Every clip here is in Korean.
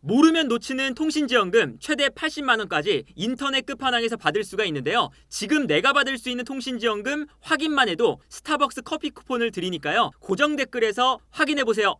모르면 놓치는 통신지원금 최대 80만 원까지 인터넷 끝판왕에서 받을 수가 있는데요. 지금 내가 받을 수 있는 통신지원금 확인만 해도 스타벅스 커피 쿠폰을 드리니까요. 고정 댓글에서 확인해보세요.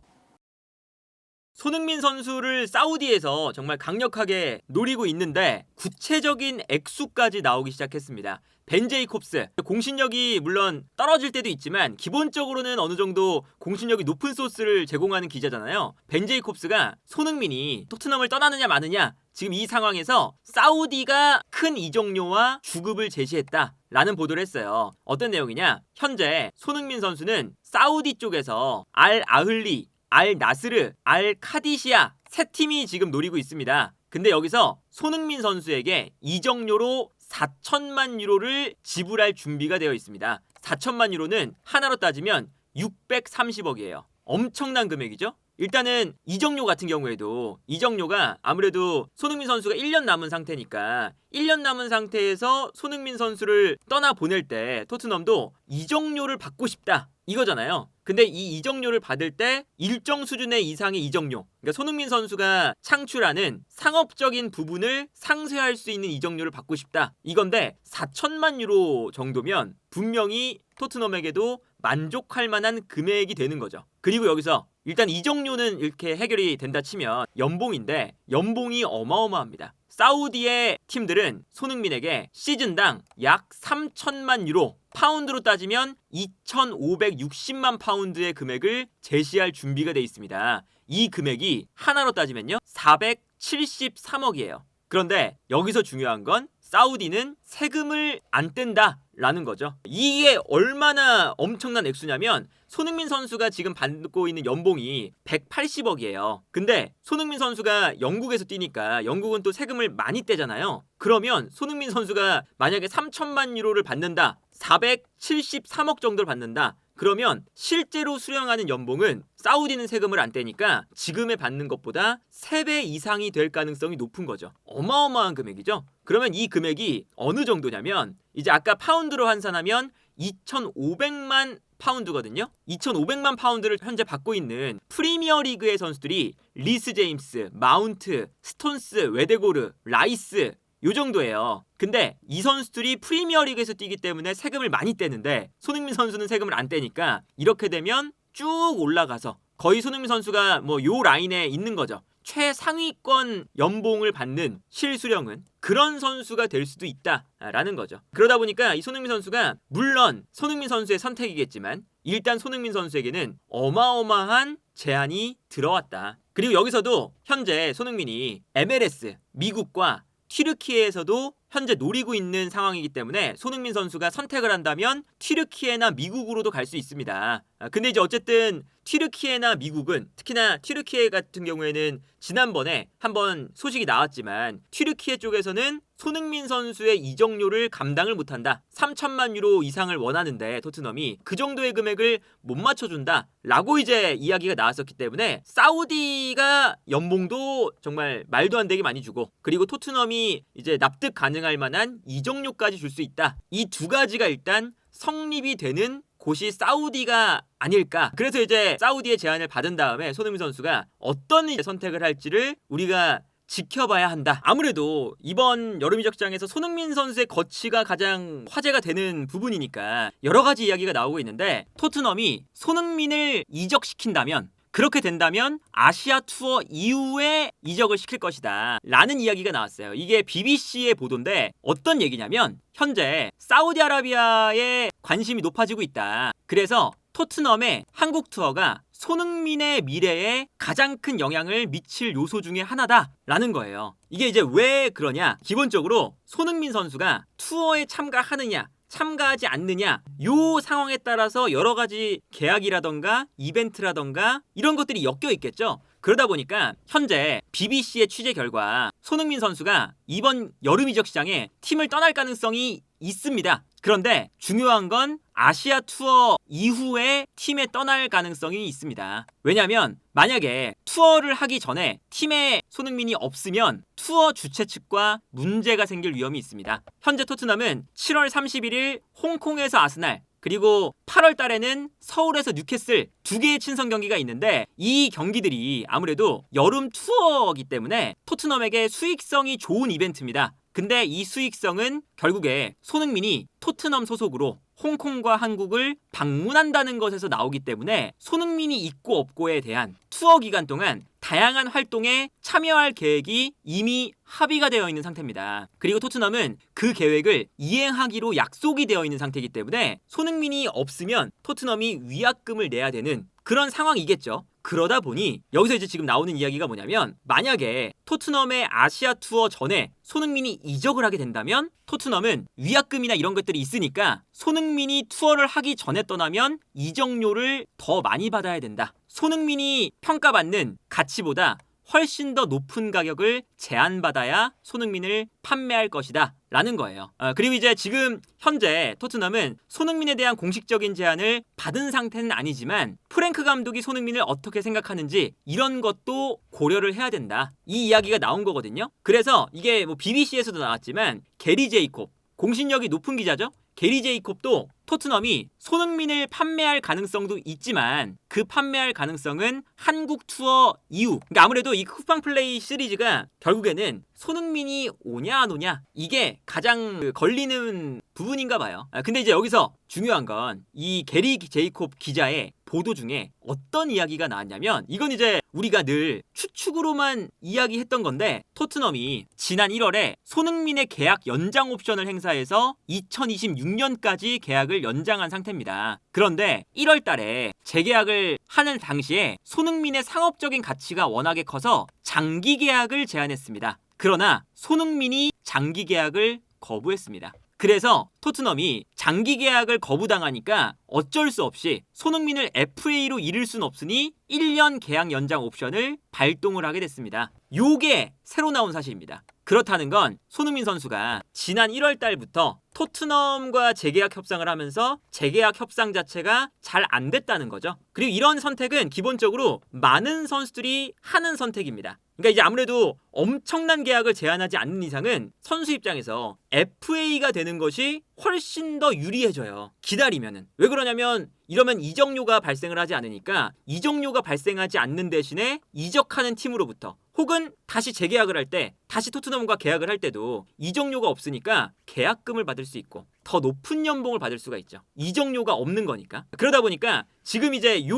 손흥민 선수를 사우디에서 정말 강력하게 노리고 있는데 구체적인 액수까지 나오기 시작했습니다. 벤 제이콥스, 공신력이 물론 떨어질 때도 있지만 기본적으로는 어느 정도 공신력이 높은 소스를 제공하는 기자잖아요. 벤 제이콥스가 손흥민이 토트넘을 떠나느냐 마느냐, 지금 이 상황에서 사우디가 큰 이적료와 주급을 제시했다 라는 보도를 했어요. 어떤 내용이냐, 현재 손흥민 선수는 사우디 쪽에서 알 아흘리, 알 나스르, 알 카디시아 세 팀이 지금 노리고 있습니다. 근데 여기서 손흥민 선수에게 이적료로 4천만 유로를 지불할 준비가 되어 있습니다. 4천만 유로는 하나로 따지면 630억이에요. 엄청난 금액이죠? 일단은 이적료 같은 경우에도 이적료가 아무래도 손흥민 선수가 1년 남은 상태니까 1년 남은 상태에서 손흥민 선수를 떠나보낼 때 토트넘도 이적료를 받고 싶다 이거잖아요. 근데 이 이적료를 받을 때 일정 수준의 이상의 이적료, 그러니까 손흥민 선수가 창출하는 상업적인 부분을 상쇄할 수 있는 이적료를 받고 싶다 이건데, 4천만 유로 정도면 분명히 토트넘에게도 만족할 만한 금액이 되는 거죠. 그리고 여기서 일단 이적료는 이렇게 해결이 된다 치면 연봉인데, 연봉이 어마어마합니다. 사우디의 팀들은 손흥민에게 시즌당 약 3천만 유로, 파운드로 따지면 2,560만 파운드의 금액을 제시할 준비가 돼 있습니다. 이 금액이 하나로 따지면요 473억이에요. 그런데 여기서 중요한 건 사우디는 세금을 안 뗀다 라는 거죠. 이게 얼마나 엄청난 액수냐면, 손흥민 선수가 지금 받고 있는 연봉이 180억이에요. 근데 손흥민 선수가 영국에서 뛰니까 영국은 또 세금을 많이 떼잖아요. 그러면 손흥민 선수가 만약에 3천만 유로를 받는다, 473억 정도를 받는다, 그러면 실제로 수령하는 연봉은 사우디는 세금을 안 떼니까 지금에 받는 것보다 3배 이상이 될 가능성이 높은 거죠. 어마어마한 금액이죠. 그러면 이 금액이 어느 정도냐면, 이제 아까 파운드로 환산하면 2,500만 파운드거든요. 2,500만 파운드를 현재 받고 있는 프리미어 리그의 선수들이 리스 제임스, 마운트, 스톤스, 웨데고르, 라이스 요 정도예요. 근데 이 선수들이 프리미어 리그에서 뛰기 때문에 세금을 많이 떼는데 손흥민 선수는 세금을 안 떼니까 이렇게 되면 쭉 올라가서 거의 손흥민 선수가 뭐 요 라인에 있는 거죠. 최상위권 연봉을 받는 실수령은 그런 선수가 될 수도 있다라는 거죠. 그러다 보니까 이 손흥민 선수가, 물론 손흥민 선수의 선택이겠지만 일단 손흥민 선수에게는 어마어마한 제안이 들어왔다. 그리고 여기서도 현재 손흥민이 MLS, 미국과 튀르키예에서도 현재 노리고 있는 상황이기 때문에 손흥민 선수가 선택을 한다면 튀르키예나 미국으로도 갈 수 있습니다. 근데 이제 어쨌든 튀르키예나 미국은, 특히나 튀르키예 같은 경우에는 지난번에 한번 소식이 나왔지만 튀르키예 쪽에서는 손흥민 선수의 이적료를 감당을 못한다, 3천만 유로 이상을 원하는데 토트넘이 그 정도의 금액을 못 맞춰준다 라고 이제 이야기가 나왔었기 때문에 사우디가 연봉도 정말 말도 안 되게 많이 주고, 그리고 토트넘이 이제 납득 가능할 만한 이적료까지 줄 수 있다, 이 두 가지가 일단 성립이 되는 곳이 사우디가 아닐까. 그래서 이제 사우디의 제안을 받은 다음에 손흥민 선수가 어떤 선택을 할지를 우리가 지켜봐야 한다. 아무래도 이번 여름 이적장에서 손흥민 선수의 거취가 가장 화제가 되는 부분이니까 여러 가지 이야기가 나오고 있는데, 토트넘이 손흥민을 이적시킨다면, 그렇게 된다면 아시아 투어 이후에 이적을 시킬 것이다 라는 이야기가 나왔어요. 이게 BBC의 보도인데 어떤 얘기냐면, 현재 사우디아라비아에 관심이 높아지고 있다. 그래서 토트넘의 한국 투어가 손흥민의 미래에 가장 큰 영향을 미칠 요소 중에 하나다라는 거예요. 이게 이제 왜 그러냐? 기본적으로 손흥민 선수가 투어에 참가하느냐 참가하지 않느냐, 요 상황에 따라서 여러 가지 계약이라던가 이벤트라던가 이런 것들이 엮여 있겠죠. 그러다 보니까 현재 BBC의 취재 결과 손흥민 선수가 이번 여름 이적 시장에 팀을 떠날 가능성이 있습니다. 그런데 중요한 건 아시아 투어 이후에 팀에 떠날 가능성이 있습니다. 왜냐하면 만약에 투어를 하기 전에 팀에 손흥민이 없으면 투어 주최 측과 문제가 생길 위험이 있습니다. 현재 토트넘은 7월 31일 홍콩에서 아스날, 그리고 8월 달에는 서울에서 뉴캐슬 2개의 친선 경기가 있는데 이 경기들이 아무래도 여름 투어이기 때문에 토트넘에게 수익성이 좋은 이벤트입니다. 근데 이 수익성은 결국에 손흥민이 토트넘 소속으로 홍콩과 한국을 방문한다는 것에서 나오기 때문에 손흥민이 있고 없고에 대한 투어 기간 동안 다양한 활동에 참여할 계획이 이미 합의가 되어 있는 상태입니다. 그리고 토트넘은 그 계획을 이행하기로 약속이 되어 있는 상태이기 때문에 손흥민이 없으면 토트넘이 위약금을 내야 되는 그런 상황이겠죠. 그러다 보니 여기서 이제 지금 나오는 이야기가 뭐냐면 만약에 토트넘의 아시아 투어 전에 손흥민이 이적을 하게 된다면 토트넘은 위약금이나 이런 것들이 있으니까 손흥민이 투어를 하기 전에 떠나면 이적료를 더 많이 받아야 된다. 손흥민이 평가받는 가치보다 훨씬 더 높은 가격을 제한받아야 손흥민을 판매할 것이다 라는 거예요. 그리고 이제 지금 현재 토트넘은 손흥민에 대한 공식적인 제안을 받은 상태는 아니지만 프랭크 감독이 손흥민을 어떻게 생각하는지 이런 것도 고려를 해야 된다. 이 이야기가 나온 거거든요. 그래서 이게 뭐 BBC에서도 나왔지만 게리 제이콥, 공신력이 높은 기자죠. 게리 제이콥도 토트넘이 손흥민을 판매할 가능성도 있지만 그 판매할 가능성은 한국 투어 이후, 그러니까 아무래도 이 쿠팡 플레이 시리즈가 결국에는 손흥민이 오냐 안 오냐 이게 가장 걸리는 부분인가 봐요. 근데 이제 여기서 중요한 건 이 게리 제이콥 기자의 보도 중에 어떤 이야기가 나왔냐면 이건 이제 우리가 늘 추측으로만 이야기했던 건데 토트넘이 지난 1월에 손흥민의 계약 연장 옵션을 행사해서 2026년까지 계약을 연장한 상태입니다. 그런데 1월 달에 재계약을 하는 당시에 손흥민의 상업적인 가치가 워낙에 커서 장기 계약을 제안했습니다. 그러나 손흥민이 장기 계약을 거부했습니다. 그래서 토트넘이 장기 계약을 거부당하니까 어쩔 수 없이 손흥민을 FA로 잃을 순 없으니 1년 계약 연장 옵션을 발동을 하게 됐습니다. 요게 새로 나온 사실입니다. 그렇다는 건 손흥민 선수가 지난 1월 달부터 토트넘과 재계약 협상을 하면서 재계약 협상 자체가 잘 안 됐다는 거죠. 그리고 이런 선택은 기본적으로 많은 선수들이 하는 선택입니다. 그러니까 이제 아무래도 엄청난 계약을 제한하지 않는 이상은 선수 입장에서 FA가 되는 것이 훨씬 더 유리해져요. 기다리면은. 왜 그러냐면 이러면 이적료가 발생을 하지 않으니까 이적료가 발생하지 않는 대신에 이적하는 팀으로부터 혹은 다시 재계약을 할 때 다시 토트넘과 계약을 할 때도 이적료가 없으니까 계약금을 받을 수 있고 더 높은 연봉을 받을 수가 있죠. 이적료가 없는 거니까. 그러다 보니까 지금 이제 요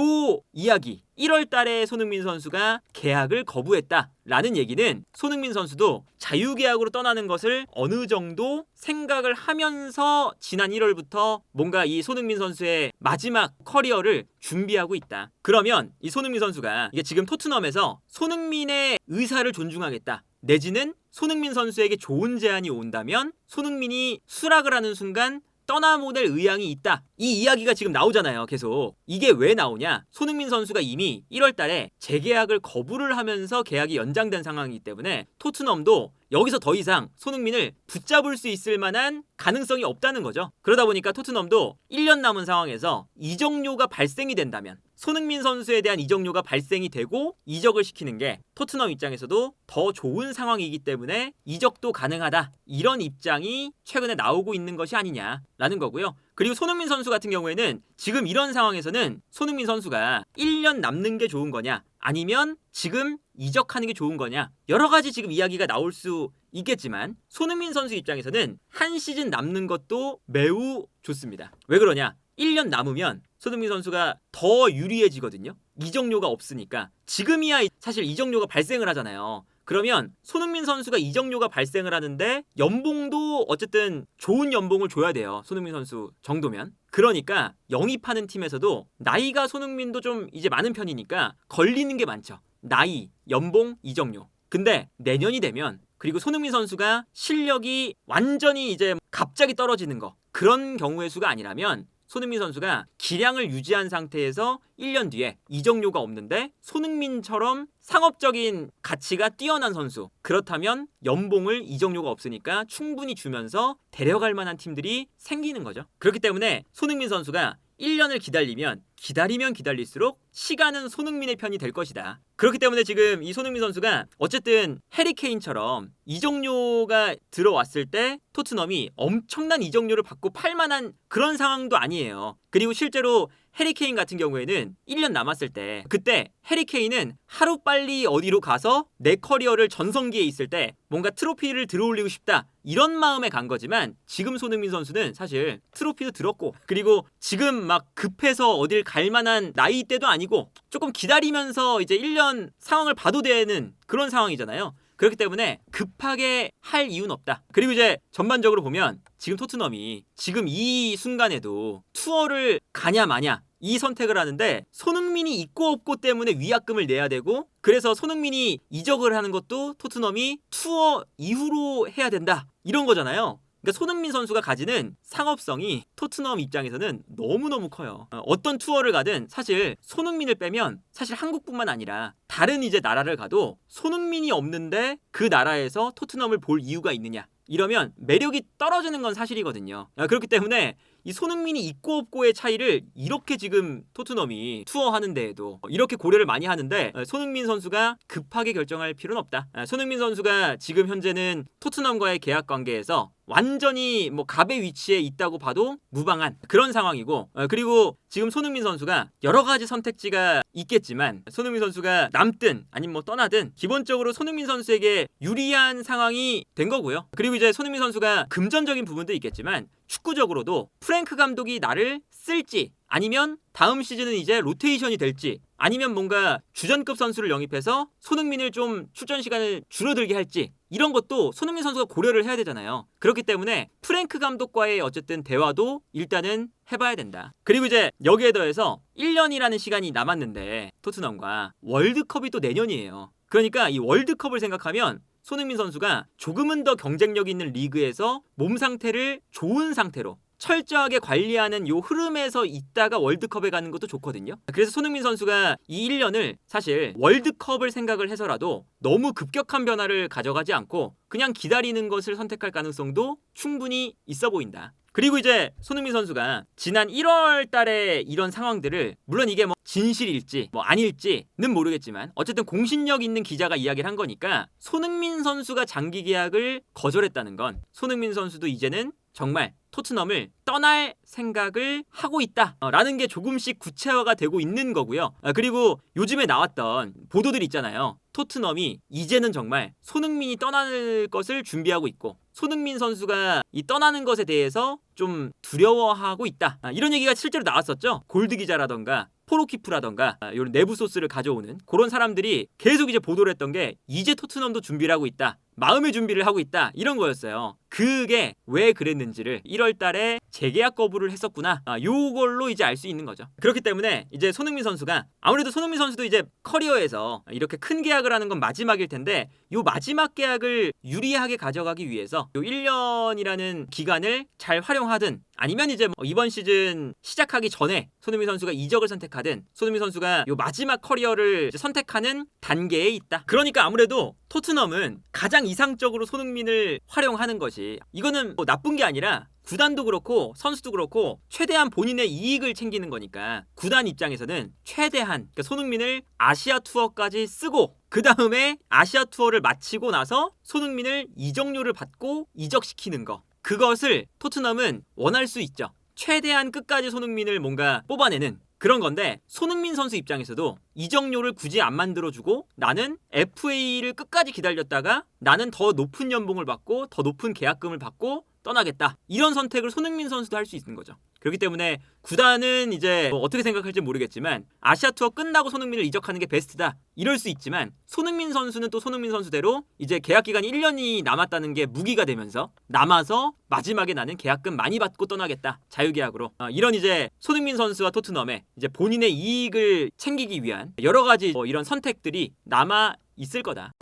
이야기 1월 달에 손흥민 선수가 계약을 거부했다라는 얘기는 손흥민 선수도 자유계약으로 떠나는 것을 어느 정도 생각을 하면서 지난 1월부터 뭔가 이 손흥민 선수의 마지막 커리어를 준비하고 있다. 그러면 이 손흥민 선수가 이게 지금 토트넘에서 손흥민의 의사를 존중하겠다. 내지는 손흥민 선수에게 좋은 제안이 온다면 손흥민이 수락을 하는 순간 떠나보낼 의향이 있다. 이 이야기가 지금 나오잖아요. 계속. 이게 왜 나오냐? 손흥민 선수가 이미 1월 달에 재계약을 거부를 하면서 계약이 연장된 상황이기 때문에 토트넘도 여기서 더 이상 손흥민을 붙잡을 수 있을 만한 가능성이 없다는 거죠. 그러다 보니까 토트넘도 1년 남은 상황에서 이적료가 발생이 된다면 손흥민 선수에 대한 이적료가 발생이 되고 이적을 시키는 게 토트넘 입장에서도 더 좋은 상황이기 때문에 이적도 가능하다. 이런 입장이 최근에 나오고 있는 것이 아니냐라는 거고요. 그리고 손흥민 선수 같은 경우에는 지금 이런 상황에서는 손흥민 선수가 1년 남는 게 좋은 거냐 아니면 지금 이적하는 게 좋은 거냐 여러 가지 지금 이야기가 나올 수 있겠지만 손흥민 선수 입장에서는 한 시즌 남는 것도 매우 좋습니다. 왜 그러냐? 1년 남으면 손흥민 선수가 더 유리해지거든요. 이적료가 없으니까. 지금이야 사실 이적료가 발생을 하잖아요. 그러면 손흥민 선수가 이적료가 발생을 하는데 연봉도 어쨌든 좋은 연봉을 줘야 돼요. 손흥민 선수 정도면. 그러니까 영입하는 팀에서도 나이가 손흥민도 좀 이제 많은 편이니까 걸리는 게 많죠. 나이, 연봉, 이적료. 근데 내년이 되면 그리고 손흥민 선수가 실력이 완전히 이제 갑자기 떨어지는 거 그런 경우의 수가 아니라면 손흥민 선수가 기량을 유지한 상태에서 1년 뒤에 이적료가 없는데 손흥민처럼 상업적인 가치가 뛰어난 선수 그렇다면 연봉을 이적료가 없으니까 충분히 주면서 데려갈 만한 팀들이 생기는 거죠. 그렇기 때문에 손흥민 선수가 1년을 기다리면 기다릴수록 시간은 손흥민의 편이 될 것이다. 그렇기 때문에 지금 이 손흥민 선수가 어쨌든 해리 케인처럼 이적료가 들어왔을 때 토트넘이 엄청난 이적료를 받고 팔만한 그런 상황도 아니에요. 그리고 실제로 해리 케인 같은 경우에는 1년 남았을 때 그때 해리 케인은 하루빨리 어디로 가서 내 커리어를 전성기에 있을 때 뭔가 트로피를 들어올리고 싶다 이런 마음에 간 거지만 지금 손흥민 선수는 사실 트로피도 들었고 그리고 지금 막 급해서 어딜 갈 만한 나이대도 아니고 조금 기다리면서 이제 1년 상황을 봐도 되는 그런 상황이잖아요. 그렇기 때문에 급하게 할 이유는 없다. 그리고 이제 전반적으로 보면 지금 토트넘이 지금 이 순간에도 투어를 가냐 마냐 이 선택을 하는데 손흥민이 있고 없고 때문에 위약금을 내야 되고 그래서 손흥민이 이적을 하는 것도 토트넘이 투어 이후로 해야 된다 이런 거잖아요. 그러니까 손흥민 선수가 가지는 상업성이 토트넘 입장에서는 너무너무 커요. 어떤 투어를 가든 사실 손흥민을 빼면 사실 한국뿐만 아니라 다른 이제 나라를 가도 손흥민이 없는데 그 나라에서 토트넘을 볼 이유가 있느냐 이러면 매력이 떨어지는 건 사실이거든요. 그렇기 때문에 이 손흥민이 있고 없고의 차이를 이렇게 지금 토트넘이 투어하는 데에도 이렇게 고려를 많이 하는데 손흥민 선수가 급하게 결정할 필요는 없다. 손흥민 선수가 지금 현재는 토트넘과의 계약 관계에서 완전히 뭐 갑의 위치에 있다고 봐도 무방한 그런 상황이고 그리고 지금 손흥민 선수가 여러 가지 선택지가 있겠지만 손흥민 선수가 남든 아니면 뭐 떠나든 기본적으로 손흥민 선수에게 유리한 상황이 된 거고요. 그리고 이제 손흥민 선수가 금전적인 부분도 있겠지만 축구적으로도 프랭크 감독이 나를 쓸지 아니면 다음 시즌은 이제 로테이션이 될지 아니면 뭔가 주전급 선수를 영입해서 손흥민을 좀 출전 시간을 줄어들게 할지 이런 것도 손흥민 선수가 고려를 해야 되잖아요. 그렇기 때문에 프랭크 감독과의 어쨌든 대화도 일단은 해봐야 된다. 그리고 이제 여기에 더해서 1년이라는 시간이 남았는데 토트넘과 월드컵이 또 내년이에요. 그러니까 이 월드컵을 생각하면 손흥민 선수가 조금은 더 경쟁력 있는 리그에서 몸 상태를 좋은 상태로 철저하게 관리하는 요 흐름에서 있다가 월드컵에 가는 것도 좋거든요. 그래서 손흥민 선수가 이 1년을 사실 월드컵을 생각을 해서라도 너무 급격한 변화를 가져가지 않고 그냥 기다리는 것을 선택할 가능성도 충분히 있어 보인다. 그리고 이제 손흥민 선수가 지난 1월 달에 이런 상황들을 물론 이게 뭐 진실일지 뭐 아닐지는 모르겠지만 어쨌든 공신력 있는 기자가 이야기를 한 거니까 손흥민 선수가 장기 계약을 거절했다는 건 손흥민 선수도 이제는 정말 토트넘을 떠날 생각을 하고 있다라는 게 조금씩 구체화가 되고 있는 거고요. 그리고 요즘에 나왔던 보도들 있잖아요. 토트넘이 이제는 정말 손흥민이 떠날 것을 준비하고 있고 손흥민 선수가 이 떠나는 것에 대해서 좀 두려워하고 있다. 이런 얘기가 실제로 나왔었죠. 골드 기자라던가 포로키프라던가 이런 내부 소스를 가져오는 그런 사람들이 계속 이제 보도를 했던 게 이제 토트넘도 준비를 하고 있다. 마음의 준비를 하고 있다. 이런 거였어요. 그게 왜 그랬는지를 1월 달에 재계약 거부를 했었구나. 요걸로 이제 알 수 있는 거죠. 그렇기 때문에 이제 손흥민 선수가 아무래도 손흥민 선수도 이제 커리어에서 이렇게 큰 계약을 하는 건 마지막일 텐데 요 마지막 계약을 유리하게 가져가기 위해서 요 1년이라는 기간을 잘 활용하든 아니면 이제 뭐 이번 시즌 시작하기 전에 손흥민 선수가 이적을 선택하든 손흥민 선수가 요 마지막 커리어를 이제 선택하는 단계에 있다. 그러니까 아무래도 토트넘은 가장 이상적으로 손흥민을 활용하는 것이 이거는 뭐 나쁜 게 아니라 구단도 그렇고 선수도 그렇고 최대한 본인의 이익을 챙기는 거니까 구단 입장에서는 최대한 그러니까 손흥민을 아시아 투어까지 쓰고 그 다음에 아시아 투어를 마치고 나서 손흥민을 이적료를 받고 이적시키는 거 그것을 토트넘은 원할 수 있죠. 최대한 끝까지 손흥민을 뭔가 뽑아내는 그런 건데 손흥민 선수 입장에서도 이적료를 굳이 안 만들어주고 나는 FA를 끝까지 기다렸다가 나는 더 높은 연봉을 받고 더 높은 계약금을 받고 떠나겠다. 이런 선택을 손흥민 선수도 할 수 있는 거죠. 그렇기 때문에 구단은 이제 뭐 어떻게 생각할지 모르겠지만 아시아 투어 끝나고 손흥민을 이적하는 게 베스트다. 이럴 수 있지만 손흥민 선수는 또 손흥민 선수대로 이제 계약 기간이 1년이 남았다는 게 무기가 되면서 남아서 마지막에 나는 계약금 많이 받고 떠나겠다. 자유계약으로. 이런 이제 손흥민 선수와 토트넘의 이제 본인의 이익을 챙기기 위한 여러 가지 뭐 이런 선택들이 남아 있을 거다.